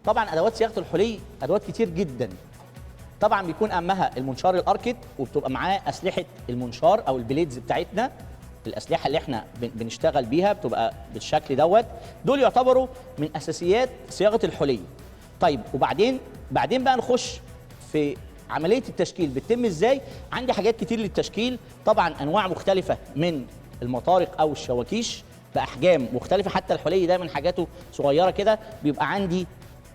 طبعا ادوات صياغه الحلي ادوات كتير جدا. طبعا بيكون اهمها المنشار الاركت، وبتبقى معاه اسلحه المنشار او البليدز بتاعتنا، الاسلحه اللي احنا بنشتغل بيها بتبقى بالشكل دوت. دول يعتبروا من اساسيات صياغه الحلي. طيب وبعدين بقى نخش في عمليه التشكيل بتتم ازاي. عندي حاجات كتير للتشكيل، طبعا انواع مختلفه من المطارق او الشواكيش باحجام مختلفه. حتى الحلي دايما حاجاته صغيره كده. بيبقى عندي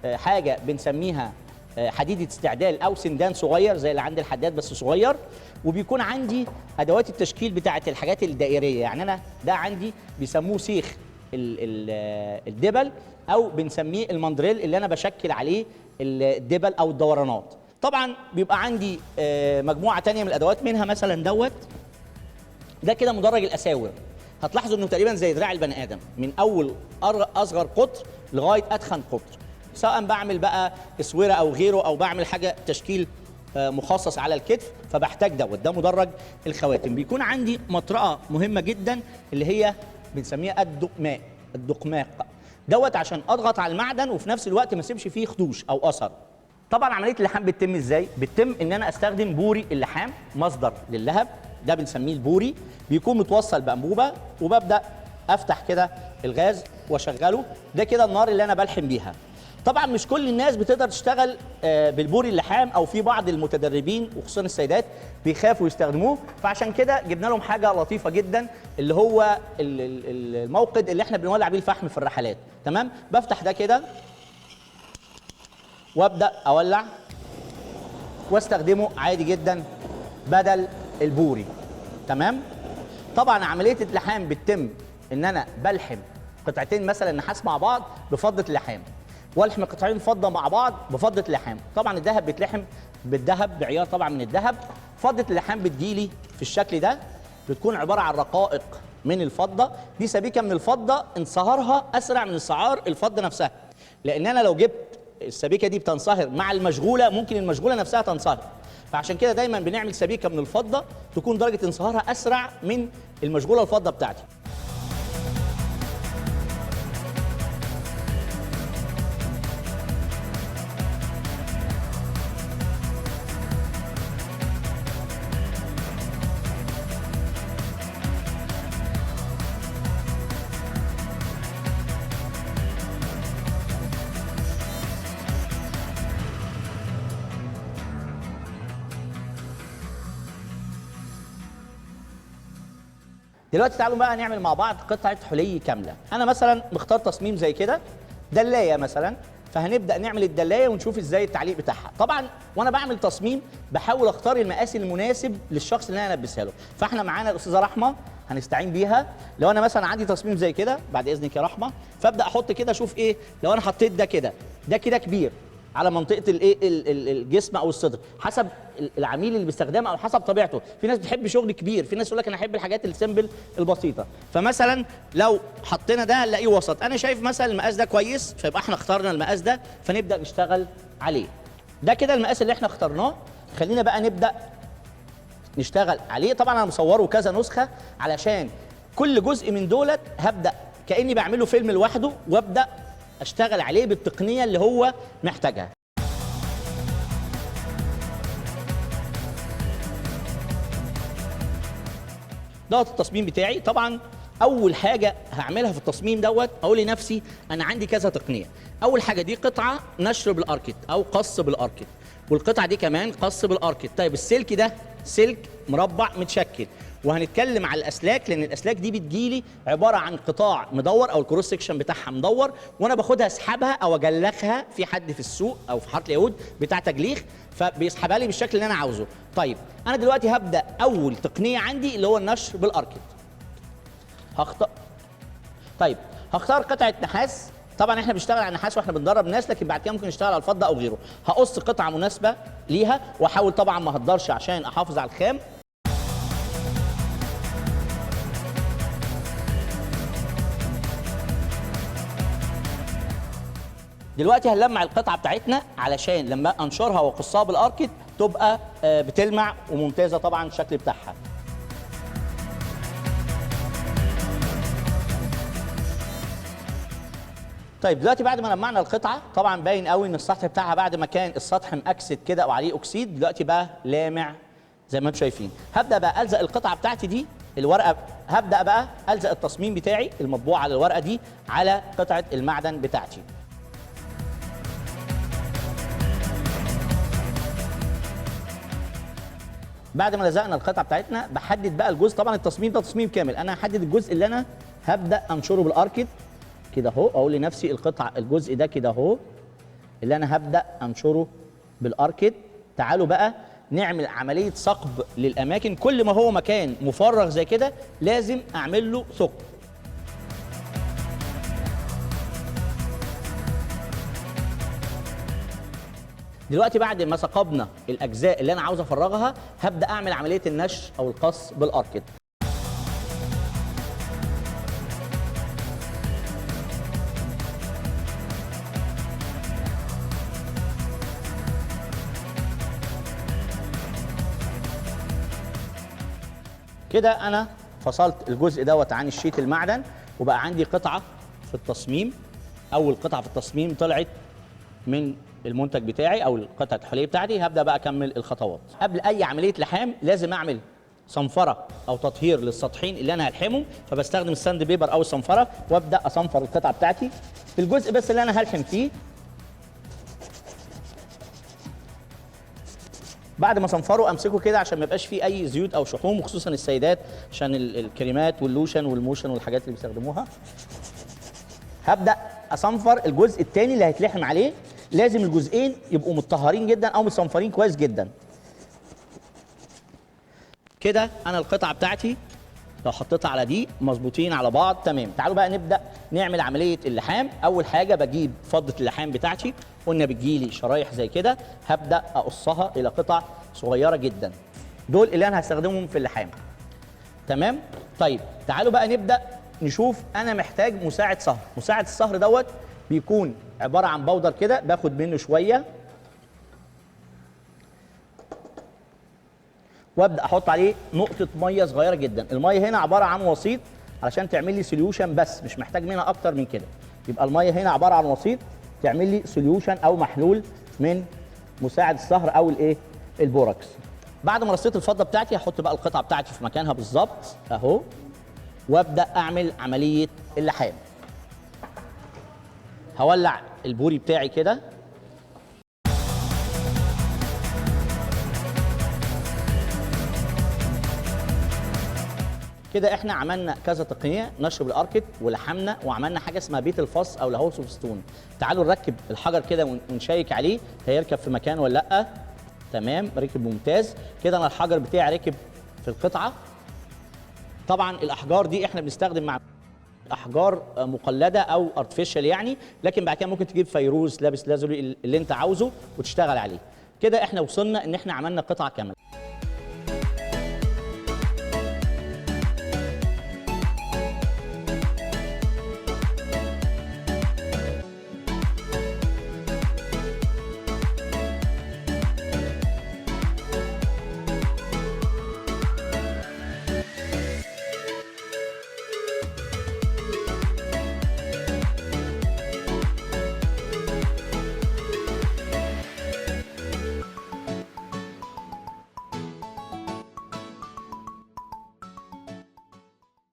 حاجه بنسميها حديده استعدال او سندان صغير زي اللي عند الحداد بس صغير. وبيكون عندي ادوات التشكيل بتاعه الحاجات الدائريه، يعني انا ده عندي بيسموه سيخ الدبل، او بنسميه المندريل اللي انا بشكل عليه الدبل او الدورانات. طبعا بيبقى عندي مجموعه تانية من الادوات، منها مثلا دوت، ده كده مدرج الاساور. هتلاحظوا انه تقريبا زي دراع البني ادم، من اول اصغر قطر لغايه اتخن قطر، سواء بعمل بقى اسوره او غيره، او بعمل حاجه تشكيل مخصص على الكتف، فبحتاج دوت. ده مدرج الخواتم. بيكون عندي مطرقه مهمه جدا اللي هي بنسميها الدقماق دوت، عشان اضغط على المعدن وفي نفس الوقت ما اسيبش فيه خدوش او اثر. طبعا عمليه اللحام بتتم ازاي؟ بتتم ان انا استخدم بوري اللحام، مصدر للهب، ده بنسميه البوري. بيكون متوصل بانبوبه، وببدا افتح كده الغاز واشغله. ده كده النار اللي انا بلحم بيها. طبعا مش كل الناس بتقدر تشتغل بالبوري اللحام، او في بعض المتدربين وخصوصا السيدات بيخافوا يستخدموه، فعشان كده جبنا لهم حاجه لطيفه جدا اللي هو الموقد اللي احنا بنولع بيه الفحم في الرحلات. تمام؟ بفتح ده كده وابدا اولع واستخدمه عادي جدا بدل البوري. تمام؟ طبعا عمليه اللحام بتتم ان انا بلحم قطعتين مثلا نحاس مع بعض بفضه اللحام، والحم قطعين فضه مع بعض بفضه اللحام. طبعا الذهب بيتلحم بالذهب بعيار طبعا من الذهب. فضه اللحام بتجيلي في الشكل ده، بتكون عباره عن رقائق من الفضه. دي سبيكه من الفضه، انصهارها اسرع من انصهار الفضه نفسها، لان انا لو جبت السبيكه دي بتنصهر مع المشغوله ممكن المشغوله نفسها تنصهر، فعشان كده دايما بنعمل سبيكه من الفضه تكون درجه انصهارها اسرع من المشغوله الفضه بتاعتي. دلوقتي تعالوا بقى نعمل مع بعض قطعه حلي كامله. انا مثلا مختار تصميم زي كده، دلايه مثلا، فهنبدا نعمل الدلايه ونشوف ازاي التعليق بتاعها. طبعا وانا بعمل تصميم بحاول اختار المقاس المناسب للشخص اللي انا البسها له. فاحنا معانا الاستاذه رحمه هنستعين بيها. لو انا مثلا عندي تصميم زي كده بعد اذنك يا رحمه، فابدا احط كده اشوف ايه. لو انا حطيت ده كده كبير على منطقه الايه الجسم او الصدر، حسب العميل اللي بيستخدمها او حسب طبيعته. في ناس بتحب شغل كبير، في ناس يقول لك انا احب الحاجات السيمبل البسيطه. فمثلا لو حطينا ده هنلاقيه وسط. انا شايف مثلا المقاس ده كويس، فيبقى احنا اخترنا المقاس ده، فنبدا نشتغل عليه. ده كده المقاس اللي احنا اخترناه. خلينا بقى نبدا نشتغل عليه. طبعا انا مصوره كذا نسخه علشان كل جزء من دولت هبدا كاني بعمله فيلم لوحده، وابدا اشتغل عليه بالتقنيه اللي هو محتاجها. دوت التصميم بتاعي. طبعا اول حاجه هعملها في التصميم دوت اقول لنفسي انا عندي كذا تقنيه. اول حاجه دي قطعه نشر بالاركت او قص بالاركت، والقطعه دي كمان قص بالاركت. طيب السلك ده سلك مربع متشكل، وهنتكلم على الاسلاك، لان الاسلاك دي بتجيلي عباره عن قطاع مدور او الكروس سكشن بتاعها مدور، وانا باخدها اسحبها او اجلخها. في حد في السوق او في حاره اليهود بتاع تجليخ فبيسحبها لي بالشكل اللي انا عاوزه. طيب انا دلوقتي هبدا اول تقنيه عندي اللي هو النشر بالاركت. هختار قطعه نحاس. طبعا احنا بنشتغل على النحاس واحنا بندرب ناس، لكن بعد كده ممكن نشتغل على الفضه او غيره. هقص قطعه مناسبه ليها، واحاول طبعا ما اهدرش عشان احافظ على الخام. دلوقتي هنلمع القطعه بتاعتنا علشان لما انشرها واقصها بالاركت تبقى بتلمع وممتازه طبعا الشكل بتاعها. طيب دلوقتي بعد ما لمعنا القطعه طبعا باين قوي ان السطح بتاعها بعد ما كان السطح مأكسد كده او عليه اكسيد دلوقتي بقى لامع زي ما انتم شايفين. هبدا بقى الزق القطعه بتاعتي دي الورقه، هبدا بقى الزق التصميم بتاعي المطبوع على الورقه دي على قطعه المعدن بتاعتي. بعد ما لزقنا القطعه بتاعتنا بحدد بقى الجزء، طبعا التصميم ده تصميم كامل، انا هحدد الجزء اللي انا هبدا انشره بالاركيد كده اهو، اقول لنفسي القطعه الجزء ده كده اهو اللي انا هبدا انشره بالاركيد. تعالوا بقى نعمل عمليه ثقب للاماكن، كل ما هو مكان مفرغ زي كده لازم اعمل له ثقب. دلوقتي بعد ما ثقبنا الاجزاء اللي انا عاوز افرغها هبدا اعمل عمليه النشر او القص بالاركيد. كده انا فصلت الجزء دوت عن الشيت المعدن وبقى عندي قطعه في التصميم. اول قطعه في التصميم طلعت من المنتج بتاعي او القطعه الحليه بتاعتي. هبدا بقى اكمل الخطوات. قبل اي عمليه لحام لازم اعمل صنفره او تطهير للسطحين اللي انا هلحمهم، فبستخدم الساند بيبر او الصنفره وابدا اصنفر القطعه بتاعتي في الجزء بس اللي انا هلحم فيه. بعد ما صنفره امسكه كده عشان ما يبقاش فيه اي زيوت او شحوم، وخصوصا السيدات عشان الكريمات واللوشن والموشن والحاجات اللي بيستخدموها. هبدا اصنفر الجزء الثاني اللي هيتلحم عليه، لازم الجزئين يبقوا متطهرين جدا او متصنفرين كويس جدا. كده انا القطعه بتاعتي لو حطيتها على دي مظبوطين على بعض تمام. تعالوا بقى نبدا نعمل عمليه اللحام. اول حاجه بجيب فضه اللحام بتاعتي، قلنا بتجيلي شرايح زي كده، هبدا اقصها الى قطع صغيره جدا. دول اللي انا هستخدمهم في اللحام تمام. طيب تعالوا بقى نبدا نشوف انا محتاج مساعد صهر. مساعد الصهر دوت بيكون عباره عن بودر كده، باخد منه شويه وابدا احط عليه نقطه ميه صغيره جدا. الميه هنا عباره عن وسيط علشان تعمل لي سوليوشن بس، مش محتاج منها اكتر من كده. يبقى الميه هنا عباره عن وسيط تعمل لي سوليوشن او محلول من مساعد الصهر او الايه البوركس. بعد ما رصيت الفضه بتاعتي هحط بقى القطعه بتاعتي في مكانها بالظبط اهو، وابدا اعمل عمليه اللحام. هولع البوري بتاعي كده. كده احنا عملنا كذا تقنيه، نشر بالاركيد ولحمنا وعملنا حاجه اسمها بيت الفص او الهاوس اوف ستون. تعالوا نركب الحجر كده ونشيك عليه هيركب في مكانه ولا لا. تمام ركب ممتاز. كده انا الحجر بتاعي راكب في القطعه. طبعا الاحجار دي احنا بنستخدم مع احجار مقلده او ارتفيشال يعني، لكن بعد كده ممكن تجيب فيروز لابس لازولي اللي انت عاوزه وتشتغل عليه. كده احنا وصلنا ان احنا عملنا قطعه كامله.